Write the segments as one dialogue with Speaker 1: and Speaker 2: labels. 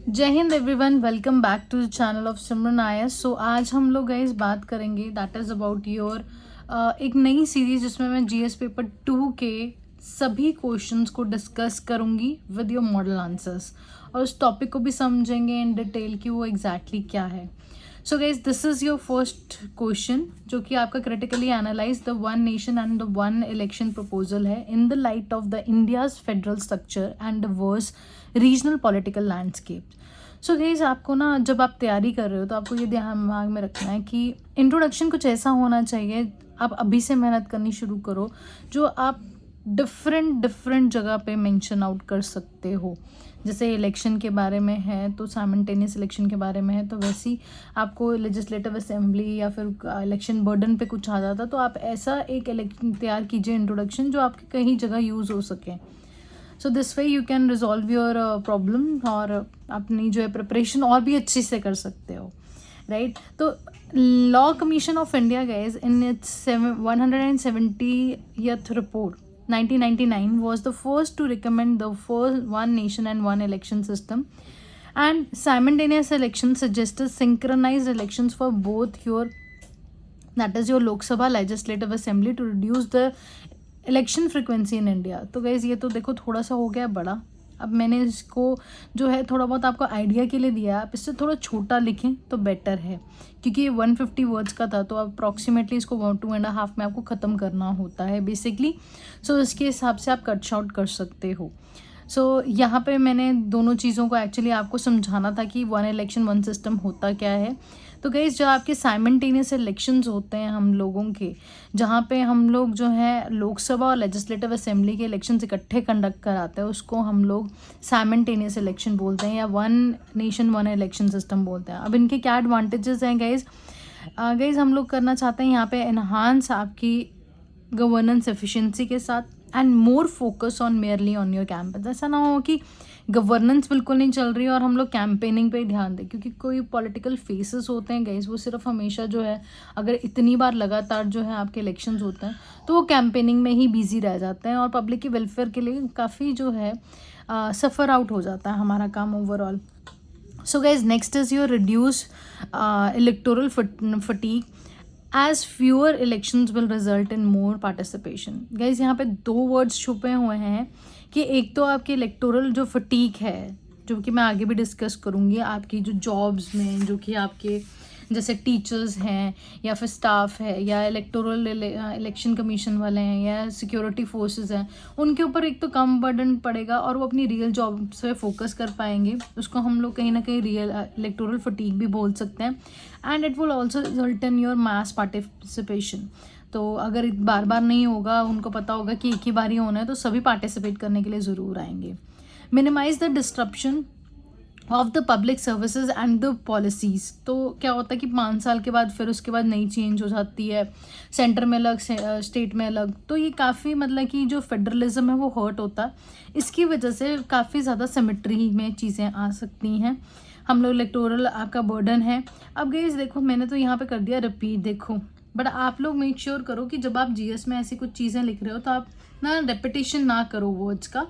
Speaker 1: जय Hind everyone, welcome back to the channel of Simran आयस। So आज हम लोग गाइस बात करेंगे दैट इज़ अबाउट योर एक नई सीरीज जिसमें मैं जीएस पेपर 2 के सभी क्वेश्चंस को डिस्कस करूंगी विद योर मॉडल आंसर्स और उस टॉपिक को भी समझेंगे इन डिटेल कि वो एग्जैक्टली क्या है। So guys this is your first question जो कि आपका critically analyse the one nation and the one election proposal है in the light of the India's federal structure and diverse regional political landscape. So guys आपको ना जब आप तैयारी कर रहे हो तो आपको ये दिमाग में रखना है कि इंट्रोडक्शन कुछ ऐसा होना चाहिए, आप अभी से मेहनत करनी शुरू करो जो आप डिफरेंट जगह पे मेंशन आउट कर सकते हो। जैसे इलेक्शन के बारे में है तो साइमल्टेनियस इलेक्शन के बारे में है तो वैसी आपको लेजिस्लेटिव असेंबली या फिर इलेक्शन बर्डन पे कुछ आ जाता तो आप ऐसा एक तैयार कीजिए इंट्रोडक्शन जो आपके कहीं जगह यूज़ हो सके। So this way you can resolve your problem और अपनी जो है प्रिपरेशन और भी अच्छी से कर सकते हो, राइट। तो law commission of India guys in its 170th report 1999 was the first to recommend the first one nation and one election system, and simultaneous elections suggested synchronized elections for both your, that is your Lok Sabha legislative assembly, to reduce the election frequency in India। तो guys ये तो देखो थोड़ा सा हो गया बड़ा। अब मैंने इसको जो है थोड़ा बहुत आपको आइडिया के लिए दिया, आप इससे थोड़ा छोटा लिखें तो बेटर है क्योंकि ये 150 वर्ड्स का था तो अप्रॉक्सीमेटली इसको 2.5 में आपको ख़त्म करना होता है बेसिकली। सो इसके हिसाब से आप कट शॉर्ट कर सकते हो। सो यहाँ पे मैंने दोनों चीज़ों को एक्चुअली आपको समझाना था कि वन इलेक्शन वन सिस्टम होता क्या है। तो गाइस जो आपके साइमल्टेनियस इलेक्शंस होते हैं हम लोगों के, जहाँ पे हम लोग जो है लोकसभा और लेजिस्लेटिव असेंबली के इलेक्शंस इकट्ठे कंडक्ट कराते हैं उसको हम लोग साइमल्टेनियस इलेक्शन बोलते हैं या one nation one election system बोलते हैं। अब इनके क्या एडवांटेजेस हैं गाइज? गाइज हम लोग करना चाहते हैं यहाँ पे एनहांस आपकी गवर्नेंस एफिशिएंसी के साथ and more focus on merely on your campaign. ऐसा ना हो कि गवर्नेंस बिल्कुल नहीं चल रही है और हम लोग कैंपेनिंग पे ही ध्यान दें, क्योंकि कोई पॉलिटिकल फेसेस होते हैं गाइस वो सिर्फ हमेशा जो है अगर इतनी बार लगातार जो है आपके इलेक्शंस होते हैं तो वो कैंपेनिंग में ही बिजी रह जाते हैं और पब्लिक के वेलफेयर के लिए काफ़ी जो है सफ़र आउट हो जाता है हमारा काम overall. So guys next is your reduce electoral fatigue as fewer elections will result in more participation. Guys यहाँ पे दो वर्ड्स छुपे हुए हैं कि एक तो आपके इलेक्टोरल जो फटीक है जो कि मैं आगे भी डिस्कस करूँगी, आपकी जो जॉब्स में जो कि आपके जैसे टीचर्स हैं या फिर स्टाफ है या इलेक्टोरल इलेक्शन कमीशन वाले हैं या सिक्योरिटी फोर्सेस हैं, उनके ऊपर एक तो कम बर्डन पड़ेगा और वो अपनी रियल जॉब पे फोकस कर पाएंगे। उसको हम लोग कहीं ना कहीं रियल इलेक्टोरल फटीक भी बोल सकते हैं। And it will also result in your mass participation. तो अगर बार बार नहीं होगा, उनको पता होगा कि एक ही बार ही होना है तो सभी पार्टिसिपेट करने के लिए ज़रूर आएंगे। Minimise the disruption of the public services and the policies. तो क्या होता है कि 5 साल के बाद फिर उसके बाद नई चेंज हो जाती है, सेंटर में अलग स्टेट में अलग, तो ये काफ़ी मतलब कि जो फेडरलिज्म है वो हर्ट होता है। इसकी वजह से काफ़ी ज़्यादा सिमेट्री में चीज़ें आ सकती हैं। हम लोग इलेक्टोरल आपका बर्डन है। अब गाइस देखो मैंने तो यहाँ पे कर दिया रिपीट, देखो बट आप लोग मेक श्योर करो कि जब आप जीएस में ऐसी कुछ चीज़ें लिख रहे हो तो आप ना रेपिटेशन ना करो, वर्ड्स का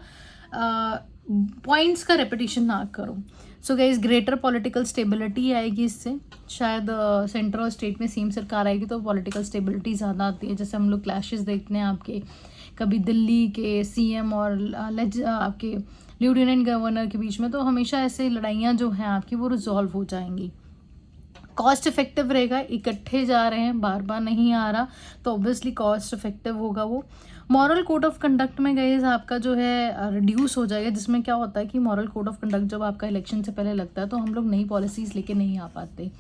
Speaker 1: पॉइंट्स का रेपिटेशन ना करो। So guys greater political stability आएगी इससे, शायद सेंटर और स्टेट में सेम सरकार आएगी तो पॉलिटिकल स्टेबिलिटी ज़्यादा आती है। जैसे हम लोग क्लैशेस देखते हैं आपके कभी दिल्ली के सीएम और आपके लेफ्टिनेंट गवर्नर के बीच में, तो हमेशा ऐसे लड़ाइयाँ जो हैं आपकी वो रिजॉल्व हो जाएंगी। कॉस्ट इफेक्टिव रहेगा, इकट्ठे जा रहे हैं बार बार नहीं आ रहा तो ऑब्वियसली कॉस्ट इफेक्टिव होगा वो। मॉरल कोड ऑफ कंडक्ट में गाइस आपका जो है रिड्यूस हो जाएगा, जिसमें क्या होता है कि मॉरल कोड ऑफ कंडक्ट जब आपका इलेक्शन से पहले लगता है तो हम लोग नई पॉलिसीज़ लेके नहीं आ पाते,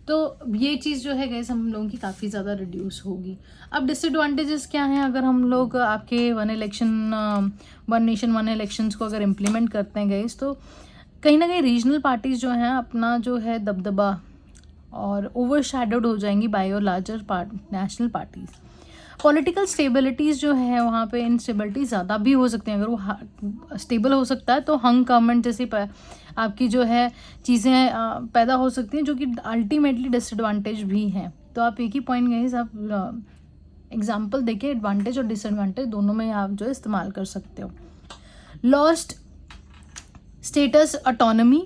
Speaker 1: तो ये चीज़ जो है गाइस हम लोगों की काफ़ी ज़्यादा रिड्यूस होगी। अब डिसएडवांटेजेस क्या हैं अगर हम लोग आपके वन नेशन वन इलेक्शंस को अगर इम्प्लीमेंट करते हैं गाइस, तो कहीं ना कहीं रीजनल पार्टीज़ जो हैं अपना जो है दबदबा और ओवरशैडोड हो जाएंगी बाय और larger national parties. Political stabilities जो है वहाँ पे इनस्टेबिलिटी ज़्यादा भी हो सकती हैं। अगर वो स्टेबल हो सकता है तो हंग गवर्नमेंट जैसी आपकी जो है चीज़ें पैदा हो सकती हैं जो कि अल्टीमेटली डिसएडवांटेज भी हैं। तो आप एक ही पॉइंट गए आप एग्जाम्पल देके एडवांटेज और डिसएडवांटेज दोनों में आप जो इस्तेमाल कर सकते हो। लॉस्ट स्टेटस ऑटोनॉमी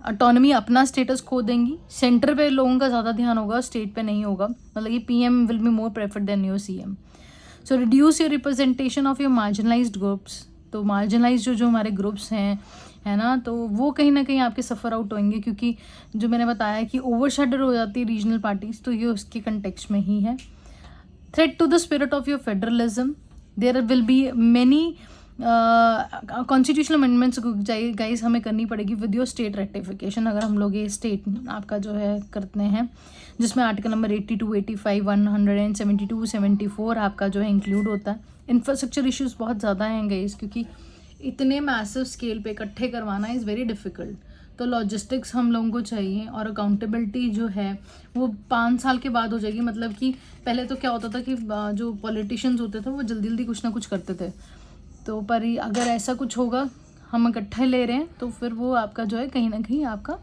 Speaker 1: ऑटोनॉमी अपना स्टेटस खो देंगी, सेंटर पे लोगों का ज़्यादा ध्यान होगा, स्टेट पे नहीं होगा, मतलब कि PM will be more preferred than your CM. So reduce your representation of your marginalised groups. तो मार्जिनलाइज जो हमारे ग्रुप्स हैं, है ना, तो वो कहीं ना कहीं आपके सफ़र आउट होंगे, क्योंकि जो मैंने बताया कि ओवरशैडो हो जाती है रीजनल पार्टीज, तो ये उसके कंटेक्स्ट में ही है. Threat to the spirit of your federalism. There will be many constitutional amendments guys हमें करनी पड़ेगी विद योर स्टेट रेक्टिफिकेशन. अगर हम लोग ये स्टेट आपका जो है करते हैं, जिसमें आर्टिकल नंबर 82, 85, 172, 74 आपका जो है इंक्लूड होता है. इंफ्रास्ट्रक्चर इश्यूज बहुत ज़्यादा हैं गाइस, क्योंकि इतने मैसिव स्केल पे इकट्ठे करवाना इज़ वेरी डिफ़िकल्ट. तो लॉजिस्टिक्स हम लोगों को चाहिए, और अकाउंटेबिलिटी जो है वो 5 साल के बाद हो जाएगी. मतलब कि पहले तो क्या होता था कि जो पॉलिटिशियंस होते थे वो जल्दी जल्दी कुछ ना कुछ करते थे, तो पर अगर ऐसा कुछ होगा, हम इकट्ठे ले रहे हैं, तो फिर वो आपका जो है कहीं ना कहीं आपका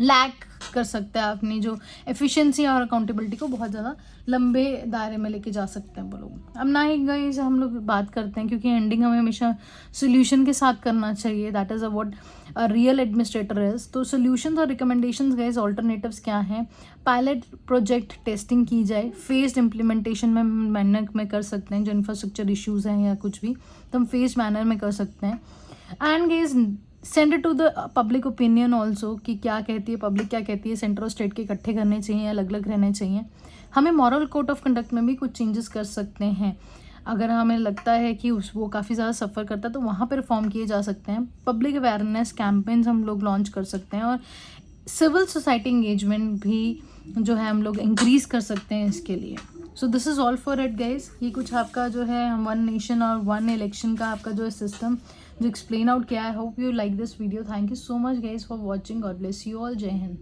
Speaker 1: लैक कर सकता है, अपनी जो एफिशिएंसी और अकाउंटेबिलिटी को बहुत ज़्यादा लंबे दायरे में लेके जा सकते हैं वो लोग. अब ना ही गाइस हम लोग बात करते हैं, क्योंकि एंडिंग हमें हमेशा सोल्यूशन के साथ करना चाहिए. That is what a real administrator is. तो सोल्यूशंस और रिकमेंडेशंस गाइस, ऑल्टरनेटिव्स क्या हैं? पायलट प्रोजेक्ट टेस्टिंग की जाए, फेस्ड इम्प्लीमेंटेशन में मैनर में कर सकते हैं. जो इंफ्रास्ट्रक्चर इश्यूज़ हैं या कुछ भी, तो हम फेस्ड मैनर में कर सकते हैं. And guys send it to the public opinion also, कि क्या कहती है पब्लिक, क्या कहती है, सेंटर और स्टेट के इकट्ठे करने चाहिए, अलग अलग रहने चाहिए. हमें मॉरल कोड ऑफ कंडक्ट में भी कुछ चेंजेस कर सकते हैं. अगर हमें लगता है कि वो काफ़ी ज़्यादा सफ़र करता है, तो वहाँ पर रिफॉर्म किए जा सकते हैं. पब्लिक अवेयरनेस कैंपेन्स हम लोग लॉन्च कर सकते हैं, और सिविल सोसाइटी इंगेजमेंट भी जो है हम लोग इंक्रीज कर सकते हैं इसके लिए. So this is all for it guys. ये कुछ आपका जो है वन नेशन और वन इलेक्शन का आपका जो है सिस्टम जो एक्सप्लेन आउट किया है. I hope you like this video. Thank you so much guys for watching. God bless you all. जय हिंद.